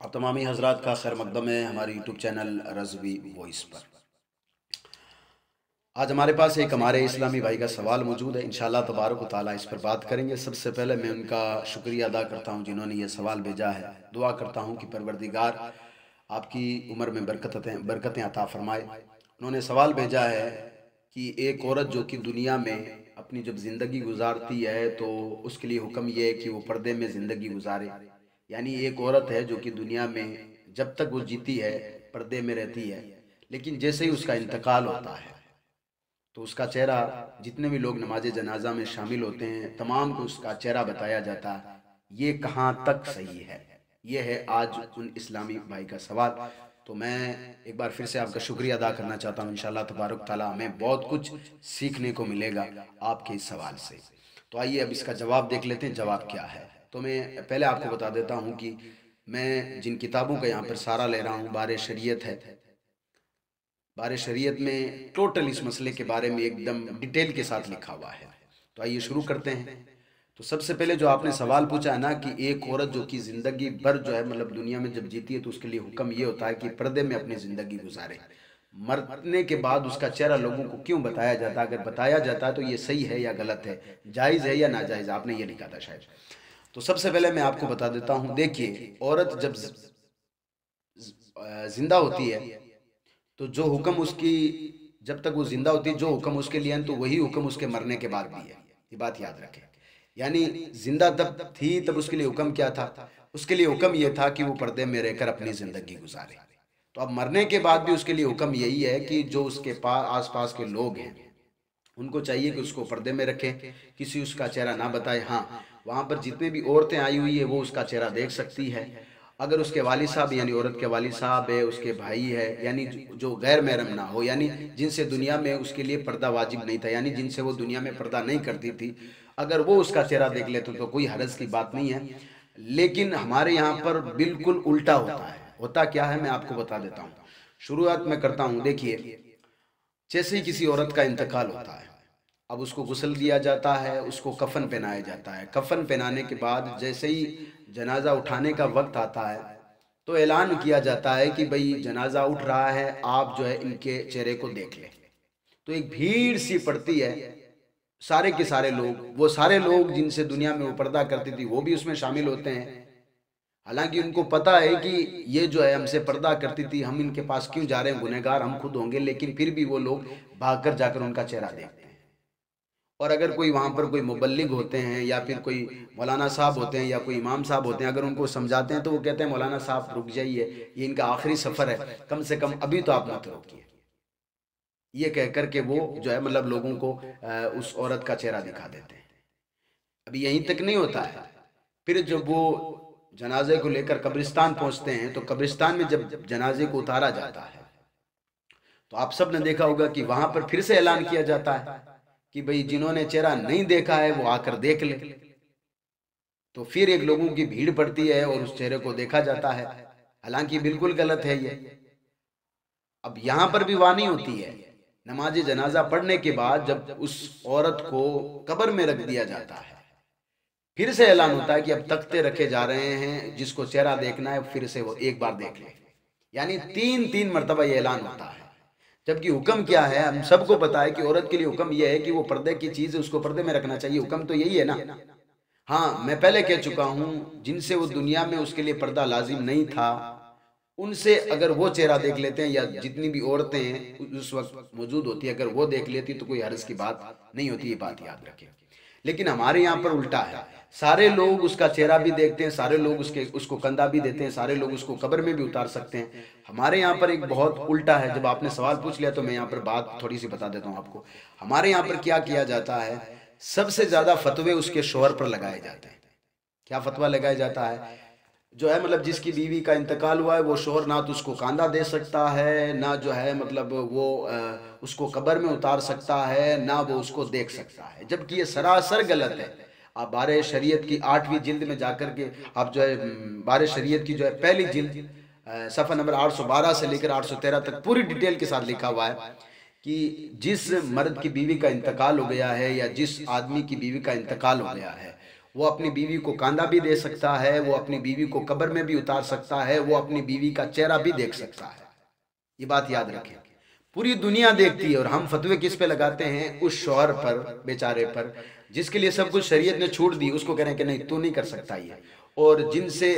आप तमामी हजरात का खैर मकदम है हमारे यूट्यूब चैनल रज़वी वॉइस पर। आज हमारे पास एक हमारे इस्लामी भाई का सवाल मौजूद है। इंशाअल्लाह तबारक व तआला इस पर बात करेंगे। सबसे पहले मैं उनका शुक्रिया अदा करता हूँ जिन्होंने ये सवाल भेजा है। दुआ करता हूँ कि परवरदिगार आपकी उम्र में बरकतें अता फरमाए। उन्होंने सवाल भेजा है कि एक औरत जो कि दुनिया में अपनी जब ज़िंदगी गुजारती है तो उसके लिए हुक्म ये है कि वो पर्दे में ज़िंदगी गुजारे। यानी एक औरत है जो कि दुनिया में जब तक वो जीती है पर्दे में रहती है, लेकिन जैसे ही उसका इंतकाल होता है तो उसका चेहरा, जितने भी लोग नमाज जनाजा में शामिल होते हैं तमाम को उसका चेहरा बताया जाता है। ये कहाँ तक सही है? ये है आज उन इस्लामी भाई का सवाल। तो मैं एक बार फिर से आपका शुक्रिया अदा करना चाहता हूँ। इंशाअल्लाह तबारक ताला हमें बहुत कुछ सीखने को मिलेगा आपके इस सवाल से। तो आइए अब इसका जवाब देख लेते हैं। जवाब क्या है तो मैं पहले आपको बता देता हूँ कि मैं जिन किताबों का यहाँ पर सहारा ले रहा हूँ बारे शरीयत है। बारे शरीयत में टोटल इस मसले के बारे में एकदम डिटेल के साथ लिखा हुआ है। तो आइए शुरू करते हैं। तो सबसे पहले जो आपने सवाल पूछा है ना कि एक औरत जो कि ज़िंदगी भर जो है मतलब दुनिया में जब जीती है तो उसके लिए हुक्म ये होता है कि पर्दे में अपनी ज़िंदगी गुजारे। मरने के बाद उसका चेहरा लोगों को क्यों बताया जाता है? अगर बताया जाता है तो ये सही है या गलत है, जायज़ है या नाजायज़? आपने ये लिखा था शायद। तो सबसे पहले मैं आपको बता देता हूँ। देखिए, औरत जब जिंदा होती है तो जो हुक्म उसकी, जब तक वो जिंदा होती है जो हुक्म उसके लिए है तो वही हुक्म उसके मरने के बाद भी है। ये बात याद रखें। यानी जिंदा तब थी तब उसके लिए हुक्म क्या था? उसके लिए हुक्म ये था कि वो पर्दे में रहकर अपनी जिंदगी गुजारे। तो अब मरने के बाद भी उसके लिए हुक्म यही है कि जो उसके पास आस पास के लोग हैं उनको चाहिए कि उसको पर्दे में रखें, किसी उसका चेहरा ना बताए। हाँ, वहाँ पर जितने भी औरतें आई हुई है वो उसका चेहरा देख सकती है। अगर उसके वालिद साहब यानी औरत के वालिद साहब है, उसके भाई है, यानी जो गैर महरम ना हो, यानी जिनसे दुनिया में उसके लिए पर्दा वाजिब नहीं था, यानी जिनसे वो दुनिया में पर्दा नहीं करती थी, अगर वो उसका चेहरा देख लेते तो कोई हरज की बात नहीं है। लेकिन हमारे यहाँ पर बिल्कुल उल्टा होता है। होता क्या है मैं आपको बता देता हूँ। शुरुआत में करता हूँ। देखिए, जैसे ही किसी औरत का इंतकाल होता है, अब उसको गुस्ल दिया जाता है, उसको कफन पहनाया जाता है। कफन पहनाने के बाद जैसे ही जनाजा उठाने का वक्त आता है तो ऐलान किया जाता है कि भाई जनाजा उठ रहा है, आप जो है इनके चेहरे को देख लें। तो एक भीड़ सी पड़ती है, सारे के सारे लोग, वो सारे लोग जिनसे दुनिया में वो पर्दा करती थी वो भी उसमें शामिल होते हैं। हालांकि उनको पता है कि ये जो है हमसे पर्दा करती थी, हम इनके पास क्यों जा रहे हैं, गुनहगार हम खुद होंगे, लेकिन फिर भी वो लोग भागकर जाकर उनका चेहरा देखते हैं। और अगर कोई वहाँ पर कोई मुबल्लिग होते हैं या फिर कोई मौलाना साहब होते हैं या कोई इमाम साहब होते हैं, अगर उनको समझाते हैं तो वो कहते हैं मौलाना साहब रुक जाइए, ये इनका आखिरी सफ़र है, कम से कम अभी तो आप मत रोकिए। ये कह कर के वो जो है मतलब लोगों को उस औरत का चेहरा दिखा देते हैं। अभी यहीं तक नहीं होता है। फिर जब वो जनाजे को लेकर कब्रिस्तान पहुंचते हैं तो कब्रिस्तान में जब जनाजे को उतारा जाता है तो आप सब ने देखा होगा कि वहां पर फिर से ऐलान किया जाता है कि भाई जिन्होंने चेहरा नहीं देखा है वो आकर देख ले। तो फिर एक लोगों की भीड़ पड़ती है और उस चेहरे को देखा जाता है। हालांकि बिल्कुल गलत है ये। अब यहाँ पर भी वानी होती है। नमाज जनाजा पढ़ने के बाद जब उस औरत को कब्र में रख दिया जाता है फिर से ऐलान होता है कि अब तख्ते रखे जा रहे हैं, जिसको चेहरा देखना है फिर से वो एक बार देख ले। यानी तीन तीन मरतबा ये ऐलान होता है। जबकि हुक्म क्या है? हम सबको पता है कि औरत के लिए हुक्म यह है कि वो पर्दे की चीज है उसको पर्दे में रखना चाहिए। हुक्म तो यही है ना। हाँ, मैं पहले कह चुका हूं, जिनसे वो दुनिया में उसके लिए पर्दा लाजिम नहीं था उनसे अगर वो चेहरा देख लेते हैं या जितनी भी औरतें उस वक्त मौजूद होती है अगर वो देख लेती तो कोई हर्ज की बात नहीं होती। ये बात याद रखें। लेकिन हमारे यहाँ पर उल्टा है। सारे लोग उसका चेहरा भी देखते हैं, सारे लोग उसको कंधा भी देते हैं, सारे लोग उसको कब्र में भी उतार सकते हैं। हमारे यहाँ पर एक बहुत उल्टा है। जब आपने सवाल पूछ लिया तो मैं यहाँ पर बात थोड़ी सी बता देता हूँ आपको। हमारे यहाँ पर क्या किया जाता है, सबसे ज्यादा फतवे उसके शोहर पर लगाए जाते हैं। क्या फतवा लगाया जाता है? जो है मतलब जिसकी बीवी का इंतकाल हुआ है वो शोहर ना तो उसको कांधा दे सकता है, ना जो है मतलब वो उसको कब्र में उतार सकता है, ना वो उसको देख सकता है। जबकि ये सरासर गलत है। आप बारे शरीयत की 8वीं जिल्द में जाकर के आप जो है बारे शरीयत की जो है पहली जिल्द सफ़ा नंबर 812 से लेकर 813 तक पूरी डिटेल के साथ लिखा हुआ है कि जिस मर्द की बीवी का इंतकाल हो गया है या जिस आदमी की बीवी का इंतकाल हो गया है वो अपनी बीवी को कांधा भी दे सकता है, वो अपनी बीवी को कब्र में भी उतार सकता है, वो अपनी बीवी का चेहरा भी देख सकता है। ये बात याद रखें। पूरी दुनिया देखती है और हम फतवे किस पे लगाते हैं? उस शौहर पर, बेचारे पर, जिसके लिए सब कुछ शरीयत ने छूट दी, उसको कह रहे हैं कि नहीं तू नहीं कर सकता ये। और जिनसे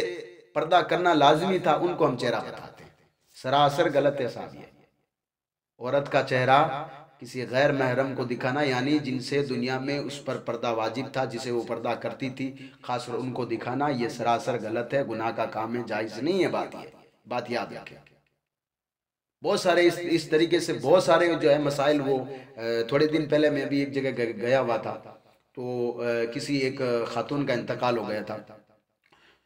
पर्दा करना लाजमी था उनको हम चेहरा बताते हैं। सरासर गलत है साहब ये। औरत का चेहरा किसी गैर महरम को दिखाना, यानी जिनसे दुनिया में उस पर पर्दा वाजिब था, जिसे वो पर्दा करती थी, खासकर उनको दिखाना, ये सरासर गलत है, गुनाह का काम है, जायज़ नहीं है। बात याद रखें। बहुत सारे इस तरीके से बहुत सारे जो है मसाइल। वो थोड़े दिन पहले मैं भी एक जगह गया हुआ था, तो किसी एक खातून का इंतकाल हो गया था।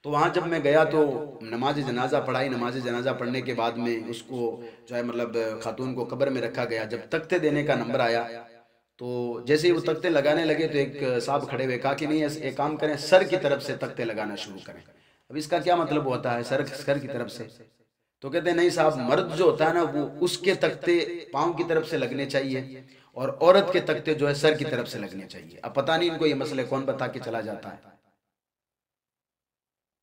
तो वहाँ जब मैं गया तो नमाज जनाजा पढ़ाई। नमाज जनाजा पढ़ने के बाद में उसको जो है मतलब खातून को कब्र में रखा गया। जब तख्ते देने का नंबर आया तो जैसे ही वो तख्ते लगाने लगे तो एक साहब खड़े हुए, कहा कि नहीं एक काम करें, सर की तरफ से तख्ते लगाना शुरू करें। अब इसका क्या मतलब होता है सर की तरफ से? तो कहते हैं नहीं साहब, मर्द जो होता है ना वो उसके तख्ते पाँव की तरफ से लगने चाहिए और औरत के तख्ते जो है सर की तरफ से लगने चाहिए। अब पता नहीं इनको ये मसले कौन बता के चला जाता है।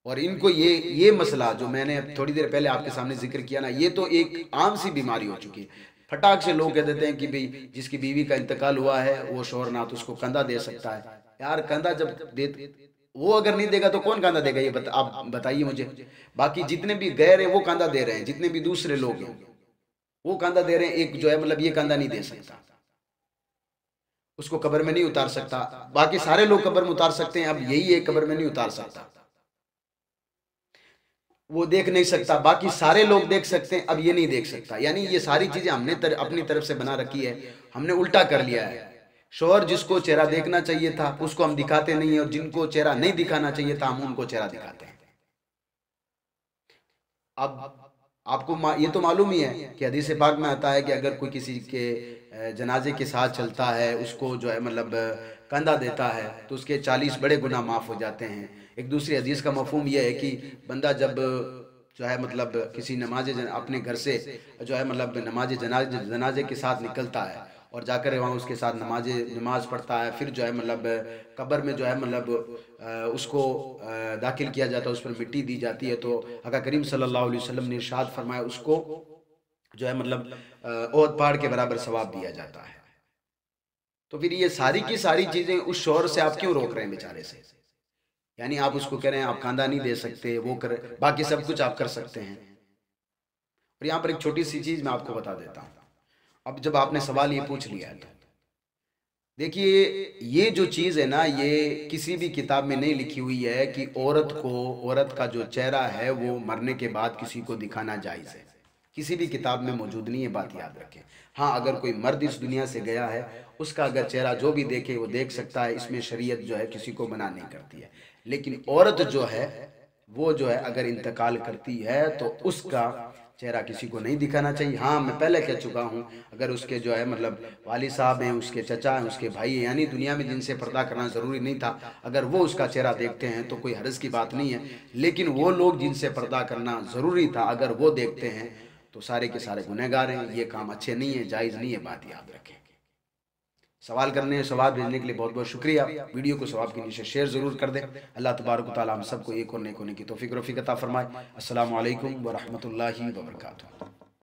और इनको ये मसला जो मैंने थोड़ी देर पहले आपके सामने जिक्र किया ना, ये तो एक आम सी बीमारी हो चुकी है। फटाक से लोग कह देते हैं कि भाई जिसकी बीवी का इंतकाल हुआ है वो शौहर ना तो उसको कंधा दे सकता है। यार कंधा जब दे, वो अगर नहीं देगा तो कौन कंधा देगा? ये आप बताइए मुझे। बाकी जितने भी गैर है वो कंधा दे रहे हैं, जितने भी दूसरे लोग हैं वो कंधा दे रहे हैं। एक जो है मतलब ये कंधा नहीं दे सकता, उसको कब्र में नहीं उतार सकता। बाकी सारे लोग कब्र में उतार सकते हैं, अब यही है कब्र में नहीं उतार सकता, वो देख नहीं सकता। बाकी सारे लोग देख सकते हैं, अब ये नहीं देख सकता। यानी ये सारी चीजें हमने अपनी तरफ से बना रखी है, हमने उल्टा कर लिया है। शौहर जिसको चेहरा देखना चाहिए था उसको हम दिखाते नहीं है, और जिनको चेहरा नहीं दिखाना चाहिए था हम उनको चेहरा दिखाते हैं। अब आपको ये तो मालूम ही है कि हदीस पाक में आता है कि अगर कोई किसी के जनाजे के साथ चलता है, उसको जो है मतलब कंधा देता है तो उसके 40 बड़े गुनाह माफ़ हो जाते हैं। एक दूसरी हदीस का मफहूम यह है कि बंदा जब जो है मतलब किसी अपने घर से जो है मतलब जनाजे के साथ निकलता है और जाकर वहाँ उसके साथ नमाज पढ़ता है, फिर जो है मतलब कब्र में जो है मतलब उसको दाखिल किया जाता है, उस पर मिट्टी दी जाती है। तो आका करीम सल्लल्लाहु अलैहि वसल्लम ने इरशाद फरमाया उसको जो है मतलब ओहद पहाड़ के बराबर सवाब दिया जाता है। तो फिर ये सारी की सारी चीज़ें उस शौहर से आप क्यों रोक रहे हैं बेचारे से? यानी आप उसको कह रहे हैं आप कांधा नहीं दे सकते, वो कर, बाकी सब कुछ आप कर सकते हैं। और यहाँ पर एक छोटी सी चीज़ मैं आपको बता देता हूँ। अब जब आपने सवाल ये पूछ लिया है तो देखिए, ये जो चीज़ है ना, ये किसी भी किताब में नहीं लिखी हुई है कि औरत का जो चेहरा है वो मरने के बाद किसी को दिखाना जायज़ है। किसी भी किताब में मौजूद नहीं है, बात याद रखें। हाँ, अगर कोई मर्द इस दुनिया से गया है, उसका अगर चेहरा जो भी देखे वो देख सकता है, इसमें शरीयत जो है किसी को मना नहीं करती है। लेकिन औरत जो है वो जो है अगर इंतकाल करती है तो उसका चेहरा किसी को नहीं दिखाना चाहिए। हाँ, मैं पहले कह चुका हूँ, अगर उसके जो है मतलब वालिद साहब हैं, उसके चचा हैं, उसके भाई हैं, यानी दुनिया में जिनसे पर्दा करना ज़रूरी नहीं था, अगर वो उसका चेहरा देखते हैं तो कोई हर्ज की बात नहीं है। लेकिन वो लोग जिनसे पर्दा करना ज़रूरी था अगर वो देखते हैं तो सारे के सारे गुनहगार हैं। ये काम अच्छे नहीं है, जायज़ नहीं है, बात याद रखें। सवाल भेजने के लिए बहुत बहुत शुक्रिया। वीडियो को सवाब के नीचे शेयर ज़रूर कर दें। अल्लाह तबारक व तआला हम सबको एक और नेक होने की तौफीक अता फरमाए। अस्सलामु अलैकुम व रहमतुल्लाहि व बरकातुहू।